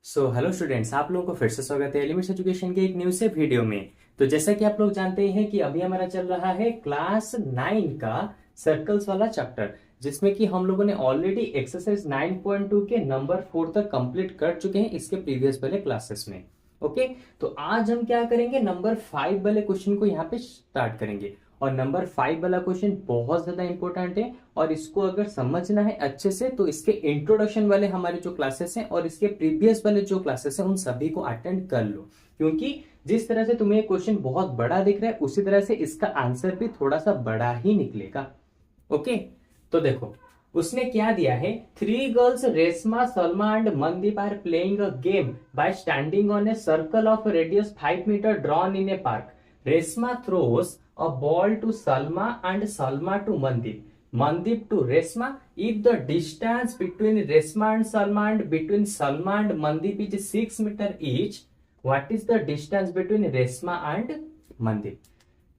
Hello students, आप लोगों को फिर से स्वागत है एलिमेंट्स एजुकेशन के एक न्यू से वीडियो में। तो जैसा कि आप लोग जानते हैं कि अभी हमारा चल रहा है क्लास 9 का सर्कल्स वाला चैप्टर, जिसमें कि हम लोगों ने ऑलरेडी एक्सरसाइज 9.2 के नंबर 4 तक कंप्लीट कर चुके हैं इसके प्रीवियस वाले क्लासेस में। ओके, तो आज हम क्या करेंगे, नंबर 5 वाले क्वेश्चन को यहाँ पे स्टार्ट करेंगे। और नंबर 5 वाला क्वेश्चन बहुत ज्यादा इंपॉर्टेंट है, और इसको अगर समझना है अच्छे से तो इसके इंट्रोडक्शन वाले हमारे जो क्लासेस हैं और इसके प्रीवियस वाले जो क्लासेस हैं उन सभी को अटेंड कर लो। क्योंकि जिस तरह से तुम्हें क्वेश्चन बहुत बड़ा दिख रहा है उसी तरह से इसका आंसर भी थोड़ा सा बड़ा ही निकलेगा। ओके, तो देखो उसने क्या दिया है, 3 girls Reshma, Salma and Mandeep are playing a game by standing on a circle of radius 5 metre drawn in a park. Reshma throws a ball to Salma and Salma to Mandip. Mandip to Resma. If the distance between Resma and Salma and between Salma and Mandip is 6 meter each, what is the distance between Resma and Mandip?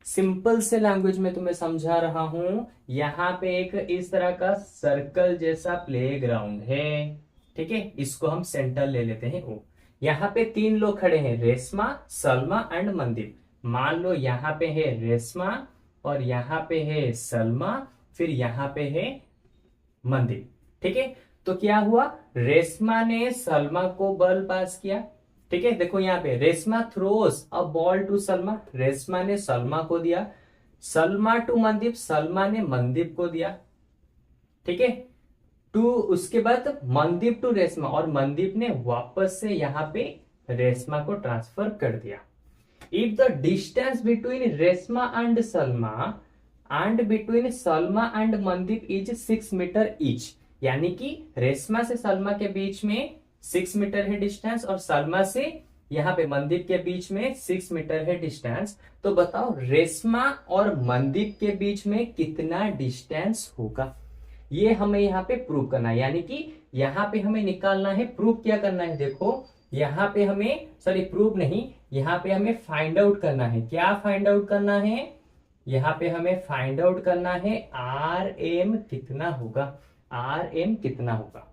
Simple से language में तुम्हें समझा रहा हूं। यहाँ पे एक इस तरह का सर्कल जैसा प्लेग्राउंड है, ठीक है, इसको हम सेंटर ले लेते हैं ओ। यहाँ पे 3 लोग खड़े हैं, रेशमा, सलमा एंड मनदीप। मान लो यहाँ पे है रेशमा और यहाँ पे है सलमा, फिर यहाँ पे है मनदीप, ठीक है। तो क्या हुआ, रेशमा ने सलमा को बॉल पास किया, ठीक है। देखो यहाँ पे Reshma throws a ball to Salma, Reshma ने सलमा को दिया। सलमा टू मनदीप, सलमा ने मनदीप को दिया, ठीक है। टू उसके बाद मनदीप टू रेशमा, और मनदीप ने वापस से यहाँ पे रेशमा को ट्रांसफर कर दिया। If the distance between Resma and Salma and between Salma and Mandip is 6 metre each, यानी कि रेशमा से सलमा के बीच में 6 मीटर है डिस्टेंस और सलमा से यहाँ पे मनदीप के बीच में 6 मीटर है डिस्टेंस। तो बताओ रेशमा और मनदीप के बीच में कितना डिस्टेंस होगा, ये हमें यहाँ पे प्रूव करना है। यानी कि यहाँ पे हमें निकालना है, प्रूव क्या करना है, देखो यहाँ पे हमें, सॉरी प्रूव नहीं, यहाँ पे हमें फाइंड आउट करना है। क्या फाइंड आउट करना है, यहाँ पे हमें फाइंड आउट करना है आर एम कितना होगा, आर एम कितना होगा,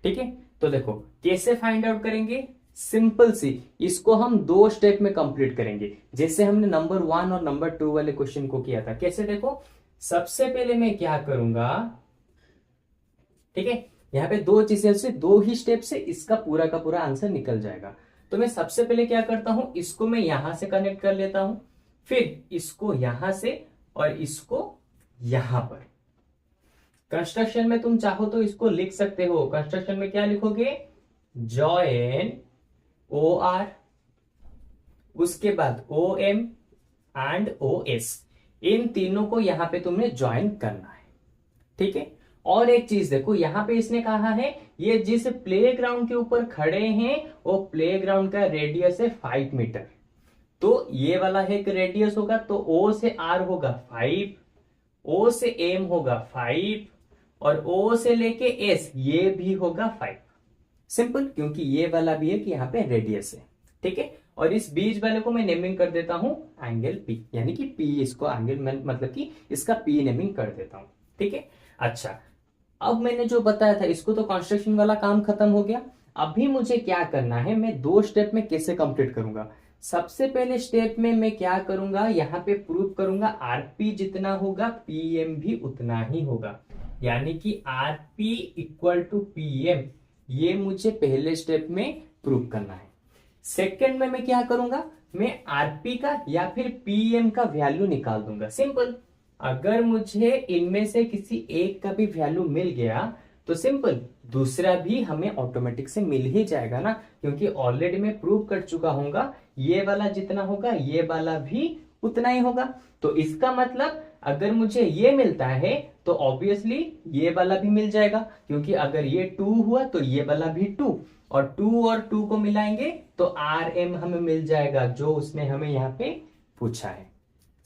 ठीक है। तो देखो कैसे फाइंड आउट करेंगे, सिंपल सी, इसको हम 2 स्टेप में कंप्लीट करेंगे, जैसे हमने नंबर 1 और नंबर 2 वाले क्वेश्चन को किया था। कैसे, देखो सबसे पहले मैं क्या करूंगा, ठीक है, यहाँ पे 2 चीजें से 2 ही स्टेप से इसका पूरा का पूरा आंसर निकल जाएगा। तो मैं सबसे पहले क्या करता हूं, इसको मैं यहां से कनेक्ट कर लेता हूं, फिर इसको यहां से और इसको यहां पर। कंस्ट्रक्शन में तुम चाहो तो इसको लिख सकते हो, कंस्ट्रक्शन में क्या लिखोगे, जॉइन ओ आर, उसके बाद O M and O S, इन तीनों को यहां पे तुमने ज्वाइन करना है, ठीक है। और एक चीज देखो, यहां पे इसने कहा है ये जिस प्लेग्राउंड के ऊपर खड़े हैं वो प्लेग्राउंड का रेडियस है 5 मीटर। तो ये वाला है एक रेडियस होगा, तो O से R होगा 5, O से M होगा 5, और O से लेके S ये भी होगा 5। सिंपल, क्योंकि ये वाला भी है कि यहाँ पे रेडियस है, ठीक है। और इस बीच वाले को मैं नेमिंग कर देता हूं एंगल P, यानी कि P इसको एंगल मतलब कि इसका P नेमिंग कर देता हूं, ठीक है। अच्छा, अब मैंने जो बताया था इसको तो कंस्ट्रक्शन वाला काम खत्म हो गया। अभी मुझे क्या करना है, मैं 2 स्टेप में कैसे कंप्लीट करूंगा। सबसे पहले स्टेप में मैं क्या करूंगा, यहाँ पे प्रूव करूंगा आरपी जितना होगा पीएम भी उतना ही होगा, यानी कि आरपी इक्वल टू पीएम, ये मुझे पहले स्टेप में प्रूव करना है। सेकेंड में मैं क्या करूंगा, मैं आरपी का या फिर पीएम का वैल्यू निकाल दूंगा। सिंपल, अगर मुझे इनमें से किसी एक का भी वैल्यू मिल गया तो सिंपल दूसरा भी हमें ऑटोमेटिक से मिल ही जाएगा ना, क्योंकि ऑलरेडी मैं प्रूव कर चुका हूंगा ये वाला जितना होगा ये वाला भी उतना ही होगा। तो इसका मतलब अगर मुझे ये मिलता है तो ऑब्वियसली ये वाला भी मिल जाएगा, क्योंकि अगर ये 2 हुआ तो ये वाला भी 2, और 2 और 2 को मिलाएंगे तो आर एम हमें मिल जाएगा जो उसने हमें यहाँ पे पूछा है।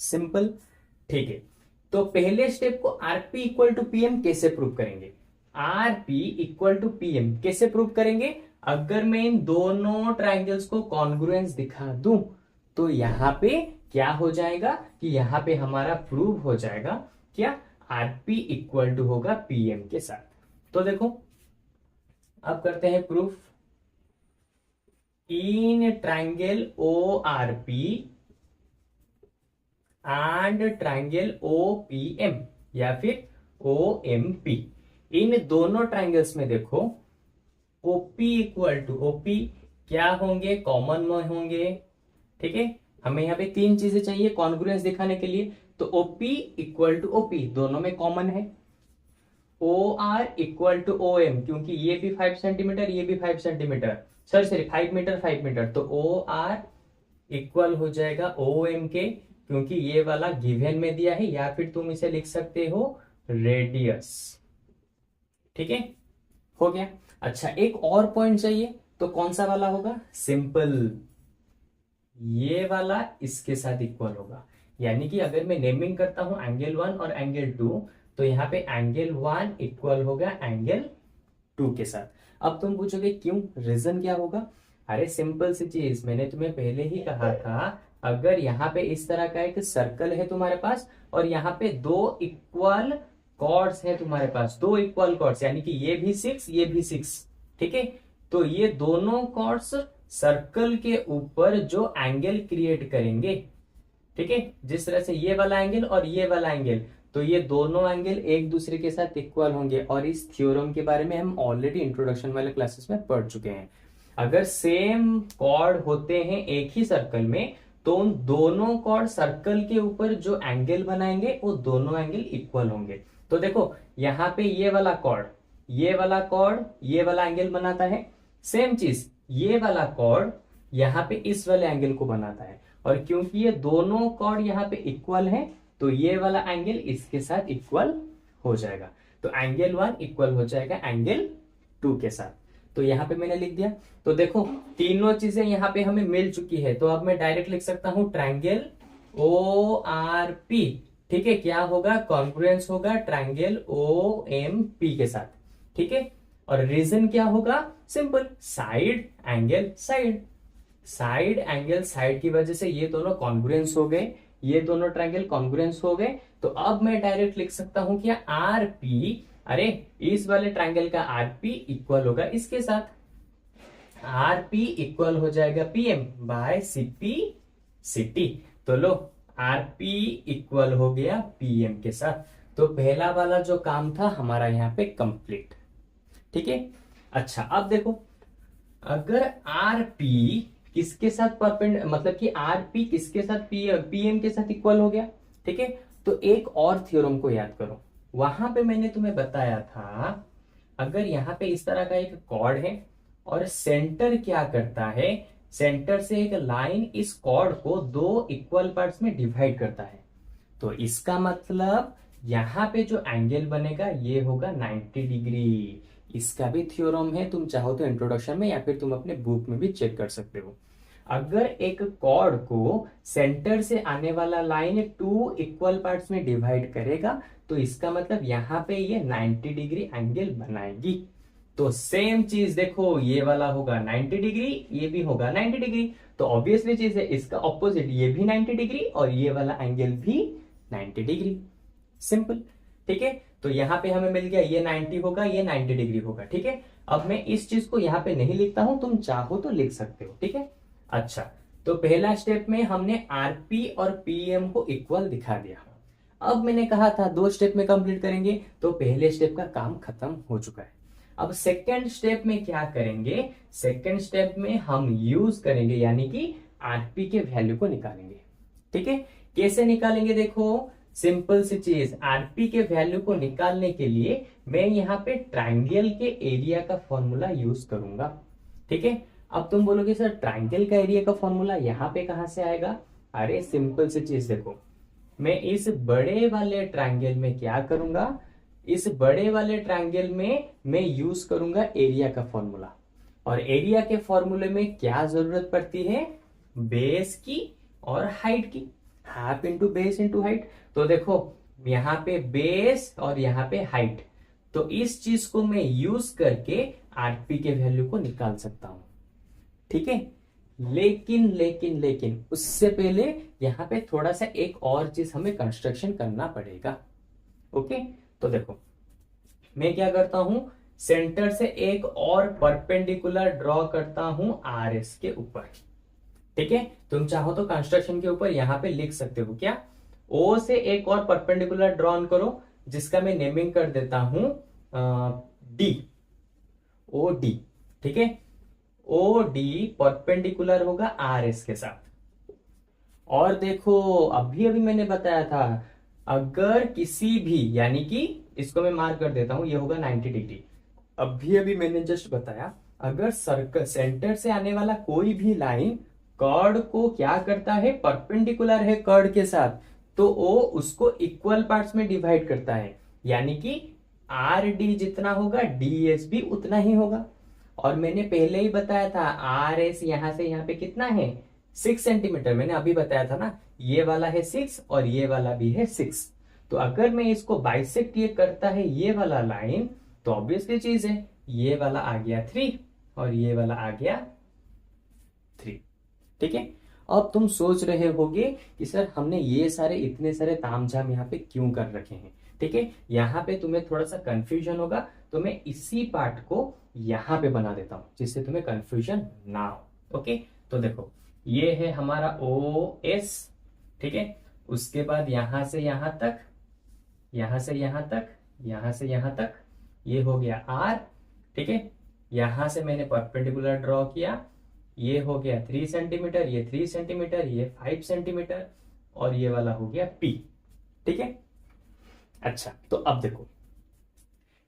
सिंपल, ठीक है। तो पहले स्टेप को आरपी इक्वल टू पीएम कैसे प्रूव करेंगे, आरपी इक्वल टू पीएम कैसे प्रूव करेंगे, अगर मैं इन दोनों ट्राइंगल्स को कॉन्ग्रुएंस दिखा दूं तो यहां पे क्या हो जाएगा कि यहां पे हमारा प्रूव हो जाएगा क्या, आरपी इक्वल टू होगा पीएम के साथ। तो देखो अब करते हैं proof. In triangle O R P and triangle O P M या फिर ओ एम पी, इन दोनों ट्राइंगल्स में देखो ओपी इक्वल टू ओपी क्या होंगे, कॉमन में होंगे। ठीक है, हमें यहाँ पे तीन चीजें चाहिए कॉन्ग्रुएंस दिखाने के लिए। तो ओपी इक्वल टू ओपी दोनों में कॉमन है, O R equal to O M क्योंकि ये भी 5 सेंटीमीटर ये भी 5 सेंटीमीटर, सॉरी 5 मीटर 5 मीटर, तो ओ आर इक्वल हो जाएगा ओ एम के क्योंकि ये वाला गिवन में दिया है, या फिर तुम इसे लिख सकते हो रेडियस। ठीक है, हो गया। अच्छा, एक और पॉइंट चाहिए, तो कौन सा वाला होगा, सिंपल, ये वाला इसके साथ इक्वल होगा। यानी कि अगर मैं नेमिंग करता हूं एंगल 1 और एंगल 2, तो यहाँ पे एंगल 1 इक्वल होगा एंगल 2 के साथ। अब तुम पूछोगे क्यों, रीजन क्या होगा। अरे सिंपल सी चीज, मैंने तुम्हें पहले ही कहा था, अगर यहाँ पे इस तरह का एक सर्कल है तुम्हारे पास और यहाँ पे दो इक्वल कॉर्ड्स है तुम्हारे पास, दो इक्वल कॉर्ड्स, यानी कि ये भी 6 ये भी 6, ठीक है, तो ये दोनों कॉर्ड्स सर्कल के ऊपर जो एंगल क्रिएट करेंगे, ठीक है, जिस तरह से ये वाला एंगल और ये वाला एंगल, तो ये दोनों एंगल एक दूसरे के साथ इक्वल होंगे। और इस थ्योरम के बारे में हम ऑलरेडी इंट्रोडक्शन वाले क्लासेस में पढ़ चुके हैं। अगर सेम कॉर्ड होते हैं एक ही सर्कल में, तो उन दोनों कॉर्ड सर्कल के ऊपर जो एंगल बनाएंगे वो दोनों एंगल इक्वल होंगे। तो देखो यहाँ पे ये वाला कॉर्ड ये वाला एंगल बनाता है, सेम चीज ये वाला कॉर्ड यहाँ पे इस वाले एंगल को बनाता है, और क्योंकि ये दोनों कॉर्ड यहाँ पे इक्वल है, तो ये वाला एंगल इसके साथ इक्वल हो जाएगा। तो एंगल 1 इक्वल हो जाएगा एंगल 2 के साथ। तो यहाँ पे मैंने लिख दिया। तो देखो तीनों चीजें यहाँ पे हमें मिल चुकी है, तो अब मैं डायरेक्ट लिख सकता हूं ट्राइंगल ओ आर पी। ठीक है, क्या होगा, कॉन्ग्रुएंस होगा ट्राइंगल ओ एम पी के साथ। ठीक है, और रीजन क्या होगा, simple, side angle side, side angle side की वजह से ये दोनों कॉन्ग्रुएंस हो गए, ये दोनों ट्राइंगल कॉन्ग्रुएंस हो गए। तो अब मैं डायरेक्ट लिख सकता हूं क्या, आर पी, अरे इस वाले ट्राइंगल का आर पी इक्वल होगा इसके साथ, आर पी इक्वल हो जाएगा पीएम बाय सीपी सिटी। तो लो आर पी इक्वल हो गया पीएम के साथ। तो पहला वाला जो काम था हमारा यहाँ पे कंप्लीट। ठीक है, अच्छा अब देखो, अगर आर पी किसके साथ मतलब कि आर पी किसके साथ पीएम के साथ इक्वल हो गया। ठीक है, तो एक और थ्योरम को याद करो, वहां पे मैंने तुम्हें बताया था, अगर यहाँ पे इस तरह का एक कॉर्ड है और सेंटर क्या करता है, सेंटर से एक लाइन इस कॉर्ड को दो इक्वल पार्ट्स में डिवाइड करता है, तो इसका मतलब यहाँ पे जो एंगल बनेगा ये होगा 90 डिग्री। इसका भी थ्योरम है, तुम चाहो तो इंट्रोडक्शन में या फिर तुम अपने बुक में भी चेक कर सकते हो। अगर एक कॉर्ड को सेंटर से आने वाला लाइन 2 इक्वल पार्ट्स में डिवाइड करेगा, तो इसका मतलब यहाँ पे ये 90 डिग्री एंगल बनाएगी। तो सेम चीज देखो, ये वाला होगा 90 डिग्री, ये भी होगा 90 डिग्री, तो ऑब्वियसली चीज है इसका ऑपोजिट, ये भी 90 डिग्री और ये वाला एंगल भी 90 डिग्री, सिंपल। ठीक है, तो यहाँ पे हमें मिल गया, ये 90 होगा ये 90 डिग्री होगा। ठीक है, अब मैं इस चीज को यहाँ पे नहीं लिखता हूं, तुम चाहो तो लिख सकते हो। ठीक है, अच्छा, तो पहला स्टेप में हमने आरपी और पीएम को इक्वल दिखा दिया। अब मैंने कहा था 2 स्टेप में कंप्लीट करेंगे, तो पहले स्टेप का काम खत्म हो चुका है। अब सेकेंड स्टेप में क्या करेंगे, सेकेंड स्टेप में हम यूज करेंगे, यानी कि आरपी के वैल्यू को निकालेंगे। ठीक है, कैसे निकालेंगे, देखो सिंपल सी चीज, आरपी के वैल्यू को निकालने के लिए मैं यहाँ पे ट्राइंगल के एरिया का फॉर्मूला यूज करूंगा। ठीक है, अब तुम बोलोगे सर ट्राइंगल का एरिया का फॉर्मूला यहाँ पे कहां से आएगा। अरे सिंपल सी चीज देखो, मैं इस बड़े वाले ट्राइंगल में क्या करूंगा, इस बड़े वाले ट्राइंगल में मैं यूज करूंगा एरिया का फॉर्मूला। और एरिया के फॉर्मूले में क्या जरूरत पड़ती है, बेस की और हाइट की, half into base into height. तो देखो यहाँ पे बेस और यहाँ पे हाइट, तो इस चीज को मैं यूज करके आरपी के वैल्यू को निकाल सकता हूं। ठीक है, लेकिन उससे पहले यहाँ पे थोड़ा सा एक और चीज हमें कंस्ट्रक्शन करना पड़ेगा। ओके, तो देखो मैं क्या करता हूं, सेंटर से एक और परपेंडिकुलर ड्रॉ करता हूं आर एस के ऊपर। ठीक है, तुम चाहो तो कंस्ट्रक्शन के ऊपर यहां पे लिख सकते हो क्या, ओ से एक और परपेंडिकुलर ड्रॉ करो, जिसका मैं नेमिंग कर देता हूं डी, ओ डी। ठीक है, ओ डी परपेंडिकुलर होगा आर एस के साथ। और देखो अभी अभी मैंने बताया था, अगर किसी भी, यानी कि इसको मैं मार्क कर देता हूं, ये होगा 90 डिग्री। अभी अभी मैंने जस्ट बताया, अगर सर्कल सेंटर से आने वाला कोई भी लाइन कर्ड को क्या करता है, परपेंडिकुलर है कर्ड के साथ, तो वो उसको इक्वल पार्ट्स में डिवाइड करता है, यानी कि आर डी जितना होगा डी एस भी उतना ही होगा। और मैंने पहले ही बताया था आर एस यहां से यहां पे कितना है, 6 सेंटीमीटर। मैंने अभी बताया था ना, ये वाला है 6 और ये वाला भी है 6। तो अगर मैं इसको बाइसेक्ट ये करता है ये वाला लाइन, तो ऑब्वियसली चीज है, ये वाला आ गया 3 और ये वाला आ गया 3। ठीक है, अब तुम सोच रहे होगे कि सर हमने ये सारे इतने सारे तामझाम यहाँ पे क्यों कर रखे हैं। ठीक है, यहाँ पे तुम्हें थोड़ा सा कंफ्यूजन होगा, तो मैं इसी पार्ट को यहाँ पे बना देता हूं, जिससे तुम्हें कंफ्यूजन ना हो। ओके, तो देखो ये है हमारा ओ एस। ठीक है, उसके बाद यहां से यहां तक, यहां से यहां तक, यहां से यहां तक, ये हो गया आर। ठीक है, यहां से मैंने परपेंडिकुलर ड्रॉ किया, ये हो गया 3 सेंटीमीटर, ये 3 सेंटीमीटर, ये 5 सेंटीमीटर, और ये वाला हो गया पी। ठीक है, अच्छा तो अब देखो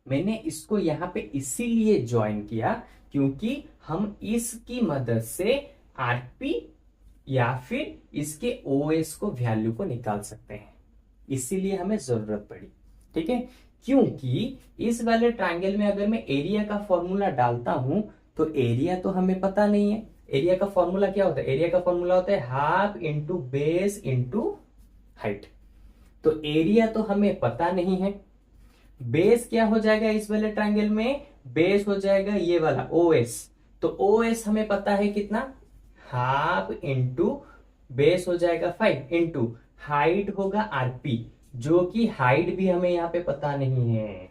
मैंने इसको यहां पे इसीलिए ज्वाइन किया क्योंकि हम इसकी मदद से आरपी या फिर इसके ओएस को वैल्यू को निकाल सकते हैं, इसीलिए हमें जरूरत पड़ी। ठीक है, क्योंकि इस वाले ट्रायंगल में अगर मैं एरिया का फॉर्मूला डालता हूं, तो एरिया तो हमें पता नहीं है। एरिया का फॉर्मूला क्या होता है, एरिया का फॉर्मूला होता है half into base into height. तो एरिया तो हमें पता नहीं है। बेस क्या हो जाएगा इस वाले ट्रायंगल में, बेस हो जाएगा ये वाला ओएस। तो ओएस हमें पता है कितना, हाफ इंटू बेस हो जाएगा 5 इंटू हाइट होगा आरपी, जो कि हाइट भी हमें यहां पे पता नहीं है।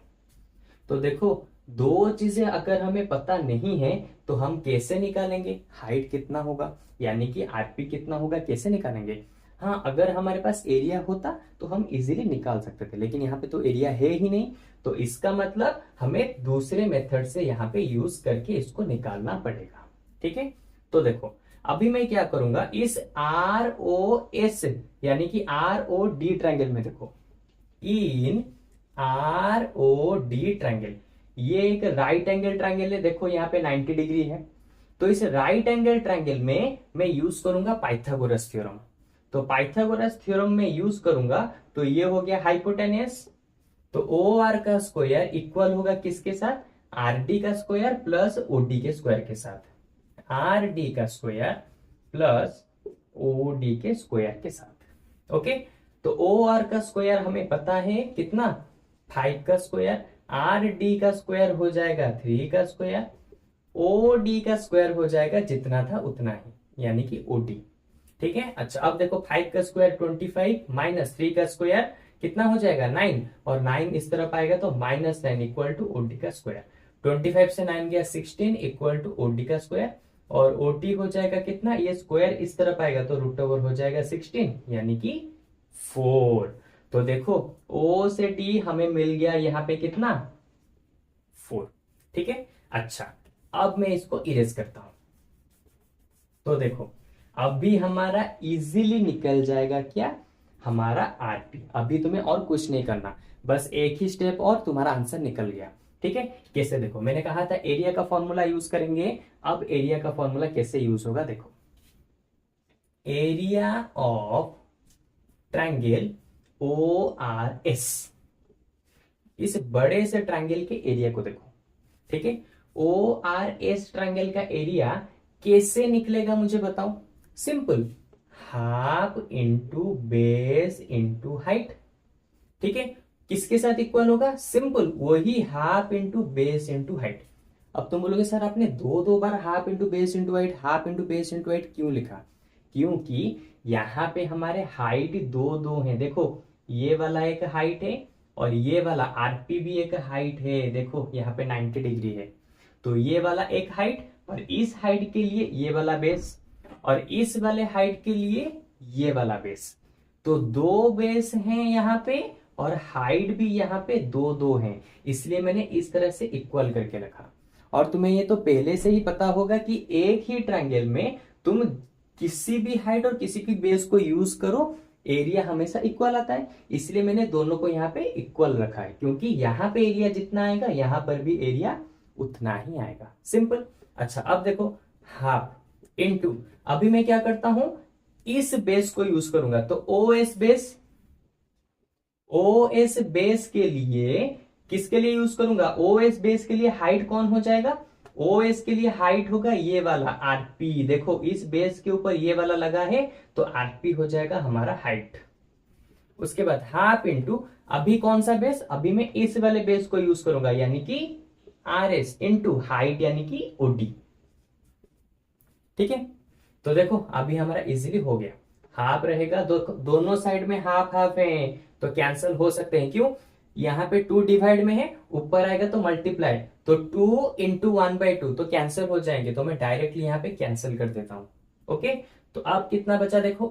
तो देखो दो चीजें अगर हमें पता नहीं है तो हम कैसे निकालेंगे हाइट कितना होगा, यानी कि आरपी कितना होगा, कैसे निकालेंगे। हाँ, अगर हमारे पास एरिया होता तो हम इजीली निकाल सकते थे, लेकिन यहाँ पे तो एरिया है ही नहीं, तो इसका मतलब हमें दूसरे मेथड से यहाँ पे यूज करके इसको निकालना पड़ेगा। ठीक है, तो देखो अभी मैं क्या करूंगा, इस आर ओ एस यानी कि आर ओ डी ट्रायंगल में देखो, in R O D triangle, ये एक राइट एंगल ट्रायंगल है, देखो यहाँ पे 90 डिग्री है। तो इस राइट एंगल ट्रायंगल में मैं यूज करूंगा पाइथागोरस थ्योरम। तो पाइथागोरस थ्योरम में यूज करूंगा, तो ये हो गया हाइपोटेनियस। तो ओ आर का स्क्वायर इक्वल होगा किसके साथ, आर डी का स्क्वायर प्लस ओ डी के स्क्वायर के साथ, आर डी का स्क्वायर प्लस ओ डी के स्क्वायर के साथ। ओके, तो ओ आर का स्क्वायर हमें पता है कितना, 5 का स्क्वायर, आर डी का स्क्वायर हो जाएगा 3 का स्क्वायर, ओ डी का स्क्वायर हो जाएगा जितना था उतना ही, यानी कि ओ डी। ठीक है, अच्छा अब देखो 5 का स्क्वायर 25 माइनस 3 का स्क्वायर कितना हो जाएगा 9, और 9 इस तरफ आएगा तो -9 इक्वल टू ओडी का स्क्वायर। 25 से 9 गया 16 इक्वल टू ओडी का स्क्वायर, और ओटी हो जाएगा कितना, ये स्क्वायर इस तरफ आएगा तो रूट ओवर हो जाएगा 16 यानी कि 4। तो देखो ओ से डी हमें मिल गया यहाँ पे कितना, 4। ठीक है, अच्छा अब मैं इसको इरेज करता हूं, तो देखो अभी हमारा इजीली निकल जाएगा क्या, हमारा आरपी। अभी तुम्हें और कुछ नहीं करना, बस एक ही स्टेप और तुम्हारा आंसर निकल गया। ठीक है, कैसे देखो मैंने कहा था एरिया का फॉर्मूला यूज करेंगे, अब एरिया का फॉर्मूला कैसे यूज होगा देखो, area of triangle O R S, इस बड़े से ट्रायंगल के एरिया को देखो। ठीक है, ओ आर एस ट्रायंगल का एरिया कैसे निकलेगा मुझे बताओ, simple, half into base into height. ठीक है, किसके साथ इक्वल होगा, सिंपल वही half into base into height. अब तुम बोलोगे सर आपने दो बार half into base into height, half into base into height क्यों लिखा, क्योंकि यहां पे हमारे हाइट दो है। देखो ये वाला एक हाइट है और ये वाला आरपी भी एक हाइट है, देखो यहाँ पे 90 डिग्री है, तो ये वाला एक हाइट, और इस हाइट के लिए ये वाला बेस, और इस वाले हाइट के लिए ये वाला बेस। तो दो बेस हैं यहाँ पे, और हाइट भी यहाँ पे दो दो हैं, इसलिए मैंने इस तरह से इक्वल करके रखा। और तुम्हें ये तो पहले से ही पता होगा कि एक ही ट्रायंगल में तुम किसी भी हाइट और किसी भी बेस को यूज करो, एरिया हमेशा इक्वल आता है। इसलिए मैंने दोनों को यहाँ पे इक्वल रखा है, क्योंकि यहाँ पे एरिया जितना आएगा यहाँ पर भी एरिया उतना ही आएगा, सिंपल। अच्छा अब देखो, हाफ इनटू, अभी मैं क्या करता हूं, इस बेस को यूज करूंगा, तो ओएस बेस के लिए किसके लिए यूज करूंगा, ओएस बेस के लिए हाइट कौन हो जाएगा, ओएस के लिए हाइट होगा ये वाला आरपी। देखो इस बेस के ऊपर ये वाला लगा है, तो आरपी हो जाएगा हमारा हाइट। उसके बाद हाफ इंटू, अभी कौन सा बेस, अभी मैं इस वाले बेस को यूज करूंगा, यानी कि आरएस इंटू हाइट यानी कि ओडी। ठीक है, तो देखो अभी हमारा इजीली हो गया। हाफ रहेगा, दोनों साइड में हाफ हाफ है, तो कैंसिल हो सकते हैं, क्यों, यहाँ पे 2 डिवाइड में है, ऊपर आएगा तो मल्टीप्लाई, तो 2 इंटू 1/2, तो कैंसिल हो जाएंगे, तो मैं डायरेक्टली यहाँ पे कैंसिल कर देता हूं। ओके, तो अब कितना बचा, देखो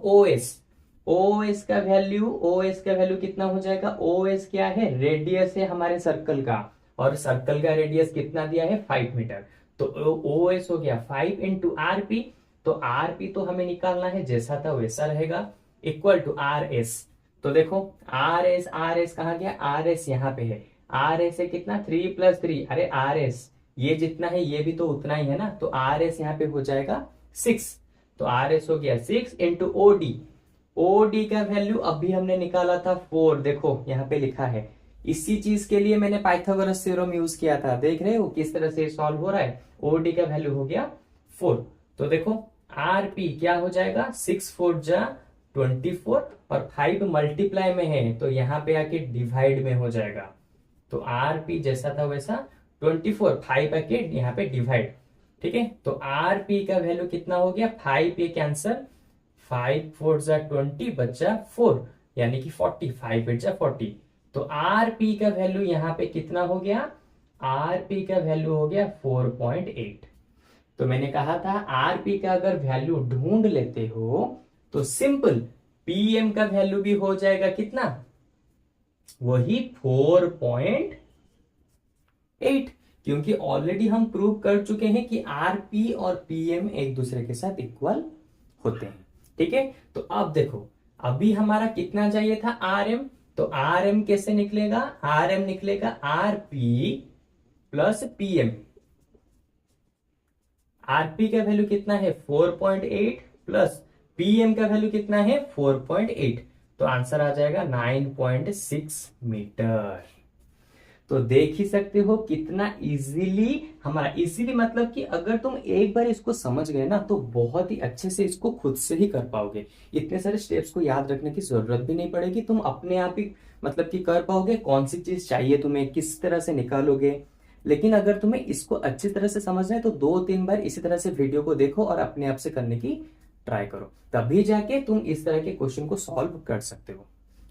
ओएस का वैल्यू कितना हो जाएगा, ओएस क्या है, रेडियस है हमारे सर्कल का, और सर्कल का रेडियस कितना दिया है, 5 मीटर, तो ओएस हो गया 5 इंटू आरपी, तो आरपी तो हमें निकालना है, जैसा था वैसा रहेगा, इक्वल टू आरएस। तो देखो आरएस कहाँ गया, आरएस यहाँ पे है, आरएस है कितना, 3 + 3, अरे आरएस ये जितना है ये भी तो उतना ही है ना, तो आरएस यहाँ पे हो जाएगा 6, तो आरएस हो गया 6 इंटू ओडी का वैल्यू अभी हमने निकाला था 4, देखो यहाँ पे लिखा है, इसी चीज के लिए मैंने पाइथागोरस थ्योरम यूज किया था, देख रहे हो किस तरह से सॉल्व हो रहा है। ओडी का वैल्यू हो गया 4, तो देखो आरपी क्या हो जाएगा, 6 4 जा 24, और 5 मल्टीप्लाई में है, तो यहाँ पे आके डिवाइड में हो जाएगा, तो आरपी जैसा था वैसा 24, 5 आके यहाँ पे डिवाइड। ठीक है, तो आरपी का वैल्यू कितना हो गया, 5 ये कैंसर, 5 4 जा 20 बचा 4, यानी कि 40, 5 8 जा 40, तो आरपी का वैल्यू यहाँ पे कितना हो गया, आरपी का वैल्यू हो गया 4.8। तो मैंने कहा था आरपी का अगर वैल्यू ढूंढ लेते हो तो सिंपल पीएम का वैल्यू भी हो जाएगा कितना, वही 4.8, क्योंकि ऑलरेडी हम प्रूव कर चुके हैं कि आरपी और पीएम एक दूसरे के साथ इक्वल होते हैं। ठीक है, तो अब देखो अभी हमारा कितना चाहिए था, आरएम, तो आरएम कैसे निकलेगा, आरएम निकलेगा आरपी प्लस पीएम। आरपी का वैल्यू कितना है 4.8 प्लस पीएम का वैल्यू कितना है 4.8, तो आंसर आ जाएगा 9.6 मीटर। तो देख ही सकते हो कितना इजीली हमारा, इजीली मतलब कि अगर तुम एक बार इसको समझ गए ना तो बहुत ही अच्छे से इसको खुद से ही कर पाओगे, इतने सारे स्टेप्स को याद रखने की जरूरत भी नहीं पड़ेगी, तुम अपने आप ही मतलब कि कर पाओगे, कौन सी चीज चाहिए तुम्हें, किस तरह से निकालोगे। लेकिन अगर तुम्हें इसको अच्छी तरह से समझना है तो 2-3 बार इसी तरह से वीडियो को देखो और अपने आप से करने की ट्राई करो, तभी जाके तुम इस तरह के क्वेश्चन को सॉल्व कर सकते हो।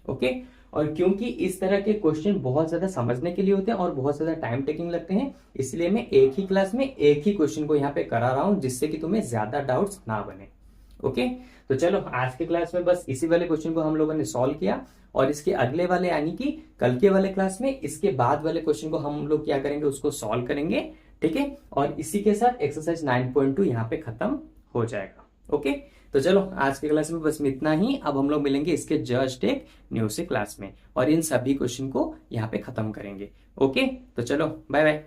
ओके, और क्योंकि इस तरह के क्वेश्चन बहुत ज्यादा समझने के लिए होते हैं और बहुत ज्यादा टाइम टेकिंग लगते हैं, इसलिए मैं एक ही क्लास में एक ही क्वेश्चन को यहाँ पे करा रहा हूं, जिससे कि तुम्हें ज्यादा डाउट्स ना बने। ओके, तो चलो आज के क्लास में बस इसी वाले क्वेश्चन को हम लोगों ने सॉल्व किया, और इसके अगले वाले यानी कि कल के वाले क्लास में इसके बाद वाले क्वेश्चन को हम लोग क्या करेंगे, उसको सॉल्व करेंगे। ठीक है, और इसी के साथ एक्सरसाइज 9.2 यहाँ पे खत्म हो जाएगा। ओके, तो चलो आज के क्लास में बस इतना ही, अब हम लोग मिलेंगे इसके जस्ट एक न्यू से क्लास में और इन सभी क्वेश्चन को यहाँ पे खत्म करेंगे। ओके, तो चलो बाय बाय।